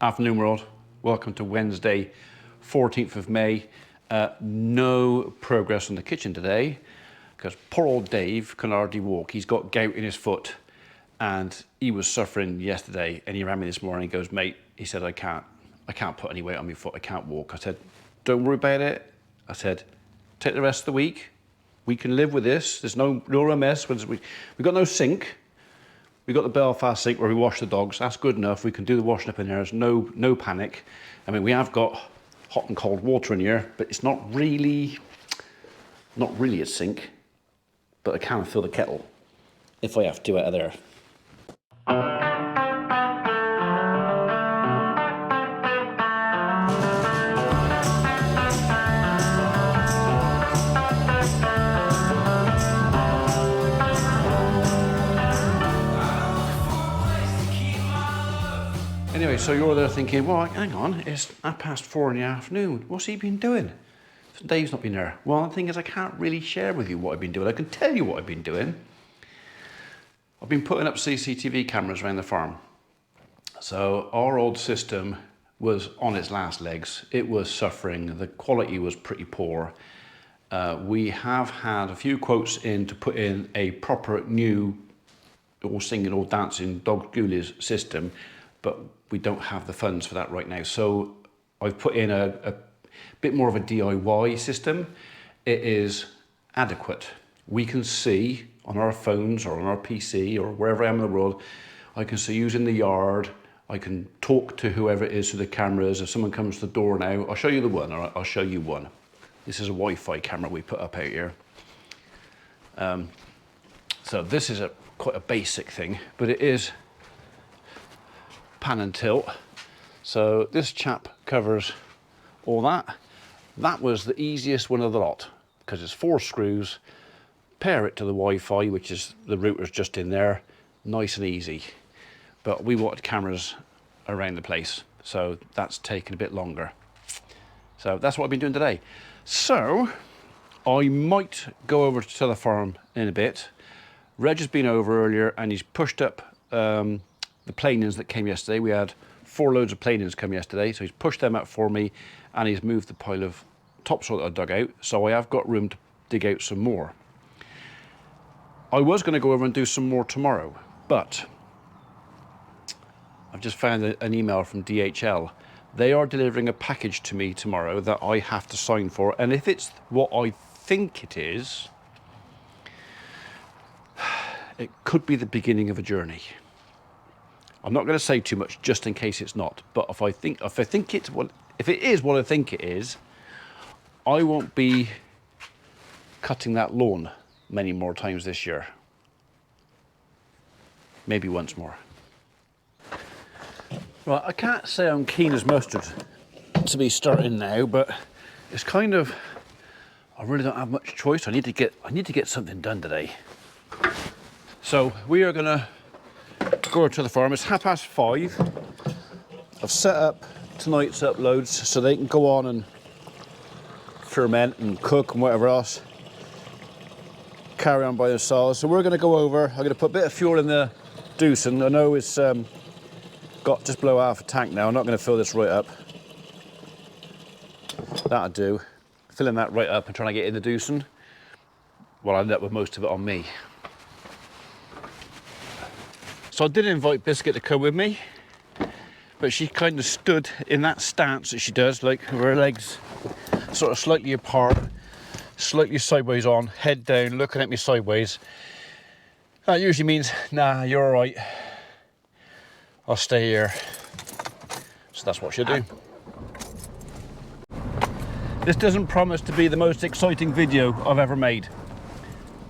Afternoon world, welcome to Wednesday 14th of May. No progress on the kitchen today because poor old Dave can hardly walk. He's got gout in his foot and he was suffering yesterday, and he rang me this morning. He goes, mate, he said, I can't put any weight on my foot, I can't walk. I said, don't worry about it. I said, take the rest of the week, we can live with this. There's no mess. We've got no sink. We've got the Belfast sink where we wash the dogs. That's good enough. We can do the washing up in there. There's no panic. I mean, we have got hot and cold water in here, but it's not really a sink. But I can fill the kettle if I have to out of there. Anyway, so you're there thinking, well, hang on, it's 4:30 in the afternoon. What's he been doing? Dave's not been there. Well, the thing is, I can't really share with you what I've been doing. I can tell you what I've been doing. I've been putting up CCTV cameras around the farm. So our old system was on its last legs. It was suffering. The quality was pretty poor. We have had a few quotes in to put in a proper new all singing, all dancing dog ghoulies system, but we don't have the funds for that right now. So I've put in a bit more of a DIY system. It is adequate. We can see on our phones or on our PC or wherever I am in the world, I can see who's in the yard. I can talk to whoever it is through the cameras. If someone comes to the door now, I'll show you the one, or I'll show you one. This is a Wi-Fi camera we put up out here. So this is quite a basic thing, but it is pan and tilt. So this chap covers all that. That was the easiest one of the lot because it's 4 screws, pair it to the Wi-Fi, which is the router's just in there, nice and easy. But we wanted cameras around the place, so that's taken a bit longer. So that's what I've been doing today. So I might go over to the farm in a bit. Reg has been over earlier and he's pushed up the planings that came yesterday. We had 4 loads of planings come yesterday, so he's pushed them out for me and he's moved the pile of topsoil that I dug out, so I have got room to dig out some more. I was going to go over and do some more tomorrow, but I've just found an email from DHL. They are delivering a package to me tomorrow that I have to sign for, and if it's what I think it is, it could be the beginning of a journey. I'm not going to say too much just in case it's not, but if it is what I think it is, I won't be cutting that lawn many more times this year. Maybe once more. Right, I can't say I'm keen as mustard to be starting now, but it's kind of, I really don't have much choice. I need to get something done today. So we are going to go to the farm. It's 5:30. I've set up tonight's uploads so they can go on and ferment and cook and whatever else, carry on by themselves. So we're going to go over. I'm going to put a bit of fuel in the Doosan. I know it's got just below half a tank now. I'm not going to fill this right up. That'll do. Filling that right up and trying to get in the Doosan. Well, I end up with most of it on me. So I did invite Biscuit to come with me, but she kind of stood in that stance that she does, like with her legs sort of slightly apart, slightly sideways on, head down, looking at me sideways. That usually means, nah, you're all right, I'll stay here. So that's what she'll do. This doesn't promise to be the most exciting video I've ever made.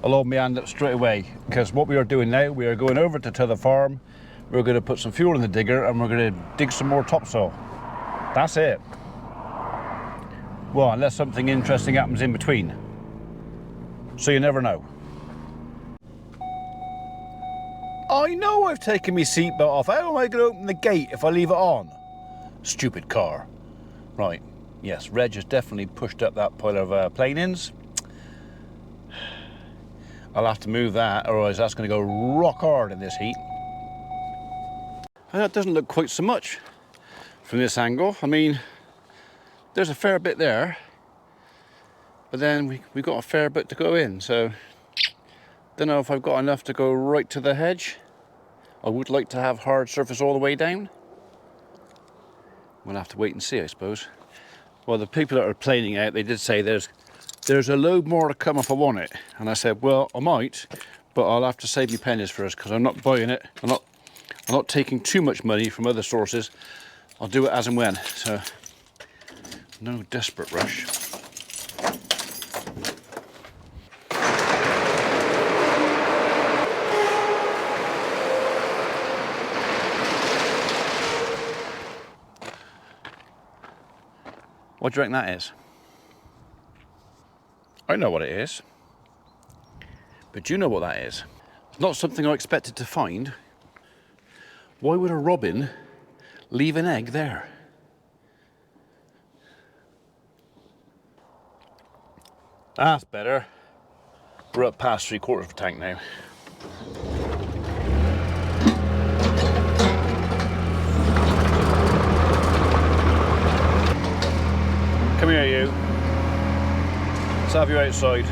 I'll hold my hand up straight away, because what we are doing now, we are going over to the farm, we're going to put some fuel in the digger and we're going to dig some more topsoil. That's it. Well, unless something interesting happens in between. So you never know. I know I've taken my seatbelt off. How am I going to open the gate if I leave it on? Stupid car. Right, yes, Reg has definitely pushed up that pile of planings. I'll have to move that, otherwise that's going to go rock hard in this heat. And that doesn't look quite so much. from this angle. I mean, there's a fair bit there, but then we've got a fair bit to go in, so don't know if I've got enough to go right to the hedge. I would like to have hard surface all the way down. We'll have to wait and see, I suppose. Well, the people that are planing out, they did say there's a load more to come if I want it, and I said, well, I might, but I'll have to save me pennies first, because I'm not buying it. I'm not taking too much money from other sources. I'll do it as and when, so no desperate rush. What do you reckon that is? I know what it is, but do you know what that is? It's not something I expected to find. Why would a robin leave an egg there? That's better. We're up past 3/4 of a tank now. Come here, you. Let's have you outside.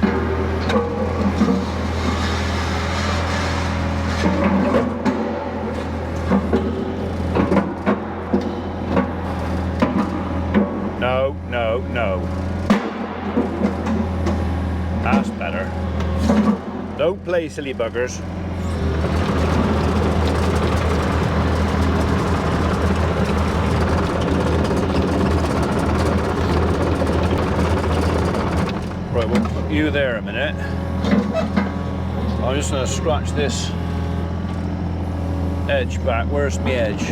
No, no, no. That's better. Don't play, silly buggers. Right, we'll put you there a minute. I'm just going to scratch this edge back. Where's my edge?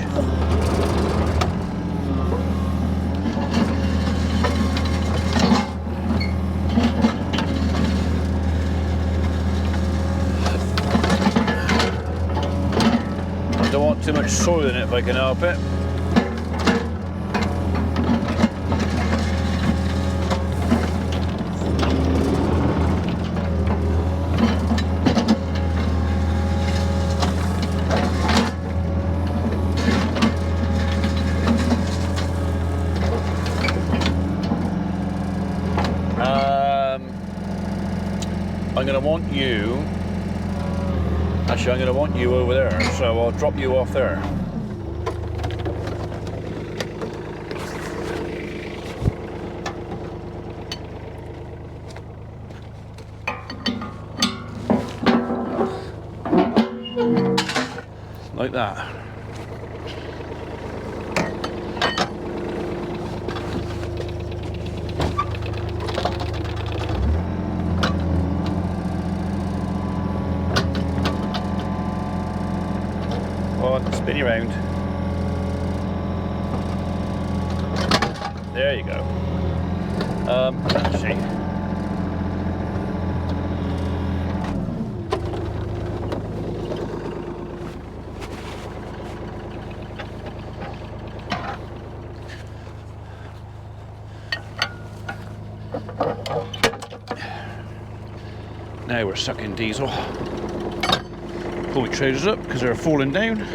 I don't want too much soil in it if I can help it. I'm going to want you, actually I'm going to want you over there, so I'll drop you off there. Like that. Spin you round. There you go. Let's see. Now we're sucking diesel. Pull the trailers up because they're falling down.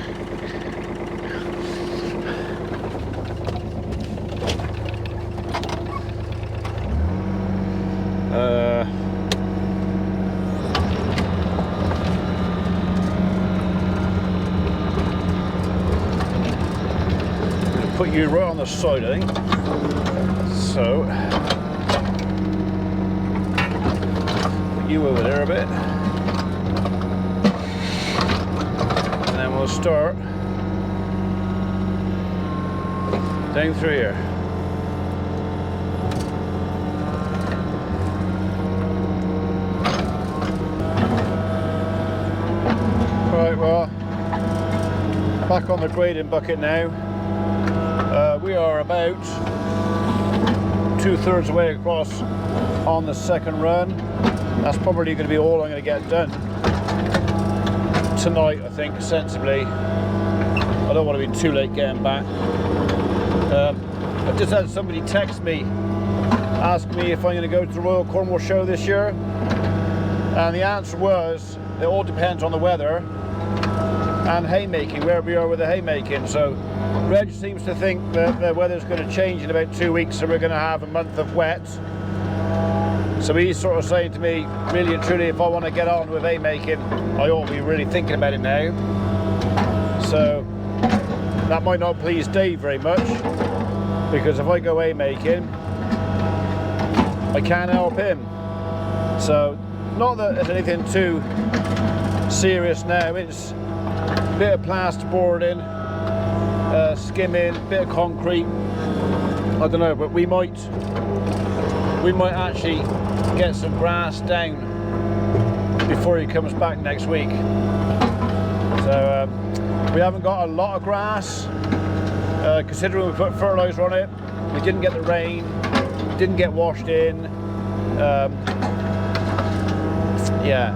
Put you right on the side, I think. So, put you over there a bit. And then we'll start down through here. Right, well, back on the grading bucket now. We are about 2/3 way across on the second run. That's probably going to be all I'm going to get done tonight, I think, sensibly. I don't want to be too late getting back. I just had somebody text me, ask me if I'm going to go to the Royal Cornwall Show this year, and the answer was, it all depends on the weather and haymaking, where we are with the haymaking. So Reg seems to think that the weather's going to change in about 2 weeks, so we're going to have a month of wet. So he's sort of saying to me, really and truly, if I want to get on with haymaking, I ought to be really thinking about it now. So that might not please Dave very much, because if I go haymaking, I can't help him. So not that there's anything too serious now. It's a bit of plasterboarding, skimming, bit of concrete. I don't know, but we might actually get some grass down before he comes back next week. So we haven't got a lot of grass, considering we put fertilizer on it. We didn't get the rain, didn't get washed in. Yeah,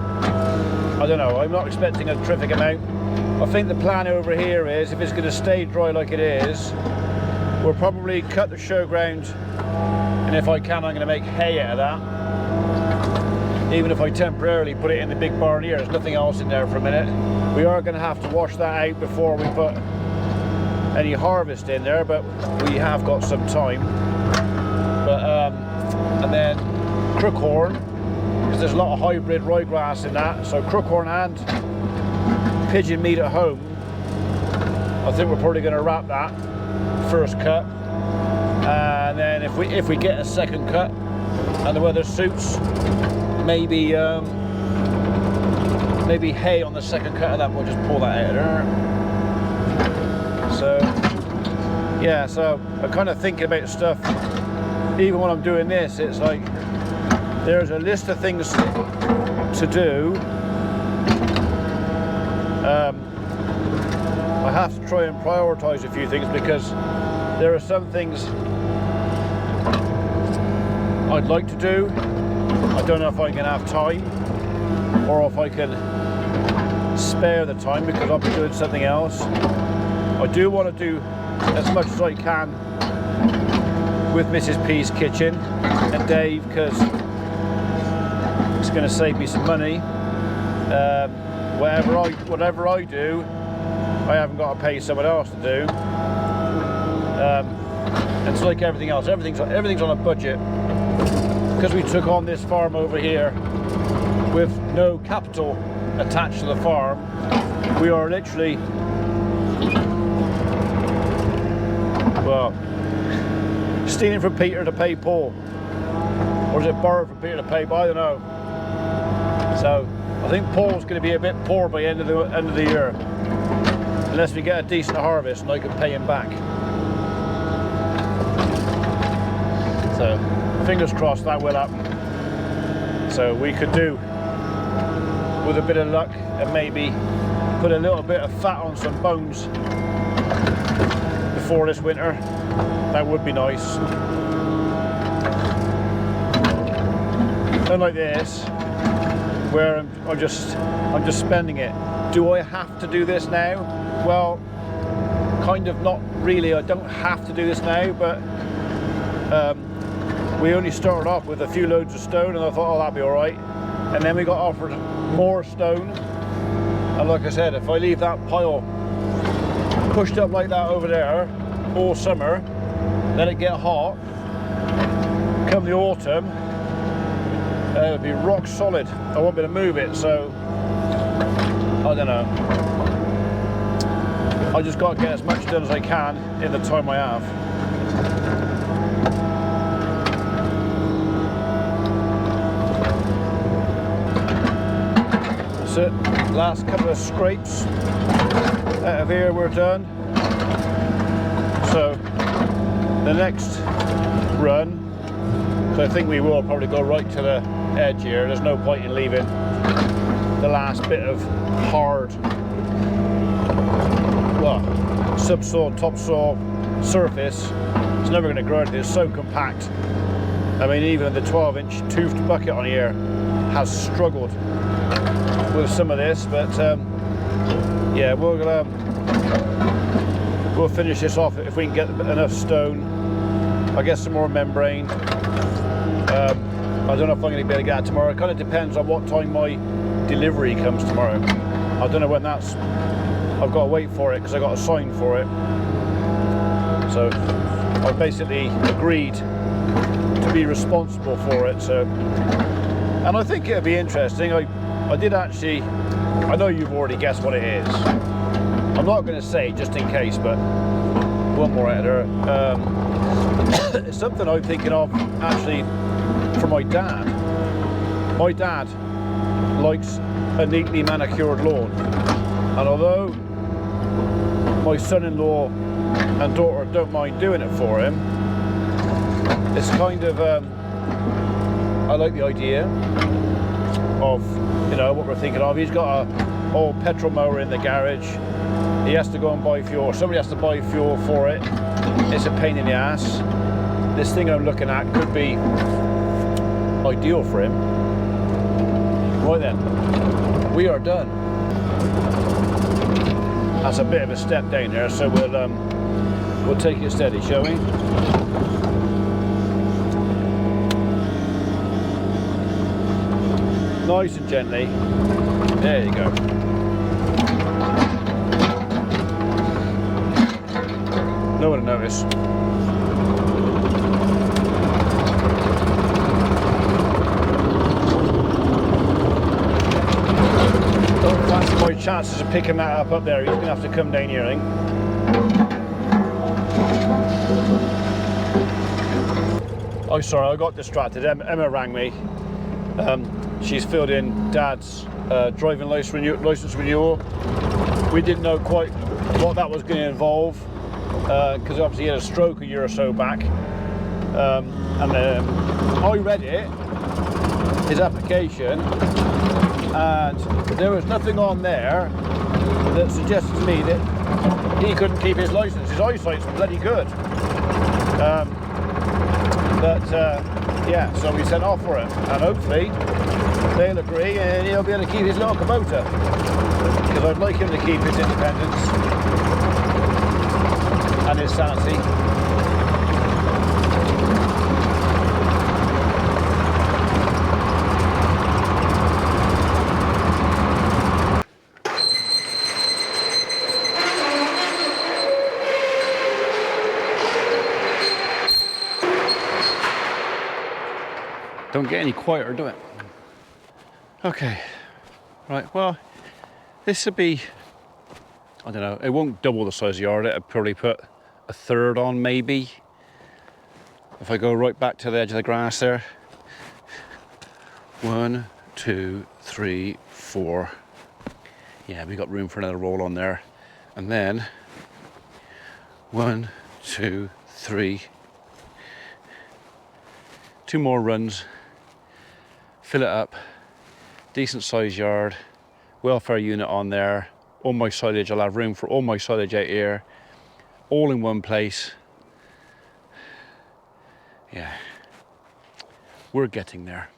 I don't know, I'm not expecting a terrific amount. I think the plan over here is, if it's going to stay dry like it is, we'll probably cut the showground, and if I can, I'm going to make hay out of that. Even if I temporarily put it in the big barn here, there's nothing else in there for a minute. We are going to have to wash that out before we put any harvest in there, but we have got some time. But and then crookhorn, because there's a lot of hybrid ryegrass in that, so crookhorn and pigeon meat at home. I think we're probably going to wrap that first cut, and then if we get a second cut and the weather suits, maybe maybe hay on the second cut of that. We'll just pull that out of there. So yeah, so I'm kind of thinking about stuff. Even when I'm doing this, it's like there's a list of things to do. I have to try and prioritize a few things, because there are some things I'd like to do. I don't know if I can have time, or if I can spare the time because I'll be doing something else. I do want to do as much as I can with Mrs. P's kitchen and Dave, because it's going to save me some money. Whatever I do, I haven't got to pay someone else to do. And it's like everything else. Everything's on a budget. Because we took on this farm over here with no capital attached to the farm, we are literally, well, stealing from Peter to pay Paul. Or is it borrowed from Peter to pay? But I don't know. So I think Paul's going to be a bit poor by the end of the year, unless we get a decent harvest and I can pay him back. So fingers crossed that will happen. So we could do, with a bit of luck, and maybe put a little bit of fat on some bones before this winter. That would be nice. Unlike this, where I'm just spending it. Do I have to do this now? Well, kind of not really. I don't have to do this now, but we only started off with a few loads of stone, and I thought, oh, that'll be all right. And then we got offered more stone, and like I said, if I leave that pile pushed up like that over there all summer, let it get hot, come the autumn, it'll be rock solid. I won't be able to move it, so I don't know. I just got to get as much done as I can in the time I have. That's it. Last couple of scrapes out of here, we're done. So the next run, so I think we will probably go right to the edge here. There's no point in leaving the last bit of hard, well, subsoil, topsoil surface. It's never going to grow anything. It's so compact. I mean, even the 12-inch toothed bucket on here has struggled with some of this, but yeah, we'll finish this off if we can get enough stone. I'll get some more membrane. I don't know if I'm going to be able to get it tomorrow. It kind of depends on what time my delivery comes tomorrow. I don't know when that's, I've got to wait for it because I got a sign for it. So I basically agreed to be responsible for it. So, and I think it'll be interesting. I did actually, I know you've already guessed what it is. I'm not going to say just in case, but one more editor. It's something I'm thinking of actually for my dad. My dad likes a neatly manicured lawn, and although my son-in-law and daughter don't mind doing it for him, it's kind of I like the idea of, you know, what we're thinking of. He's got a old petrol mower in the garage. He has to go and buy fuel. Somebody has to buy fuel for it. It's a pain in the ass. This thing I'm looking at could be ideal for him. Right then, we are done. That's a bit of a step down there, so we'll take it steady, shall we? Nice and gently. There you go. No one will notice. Don't fancy my chances of picking that up there. He's going to have to come down here, I think. Oh, sorry, I got distracted. Emma rang me. She's filled in Dad's driving license renewal. We didn't know quite what that was going to involve, because obviously he had a stroke a year or so back. And I read it, his application, and there was nothing on there that suggested to me that he couldn't keep his license. His eyesight's bloody good. Yeah, so we sent off for it, and hopefully they'll agree and he'll be able to keep his little Kubota, because I'd like him to keep his independence and his sanity. Don't get any quieter, do it? Okay, right, well, this would be, I don't know, it won't double the size of the yard. I'd probably put a third on, maybe. If I go right back to the edge of the grass there. 1, 2, 3, 4. Yeah, we got room for another roll on there. And then 1, 2, 3. 2 more runs. Fill it up. Decent sized yard, welfare unit on there, all my silage. I'll have room for all my silage out here, all in one place. Yeah, we're getting there.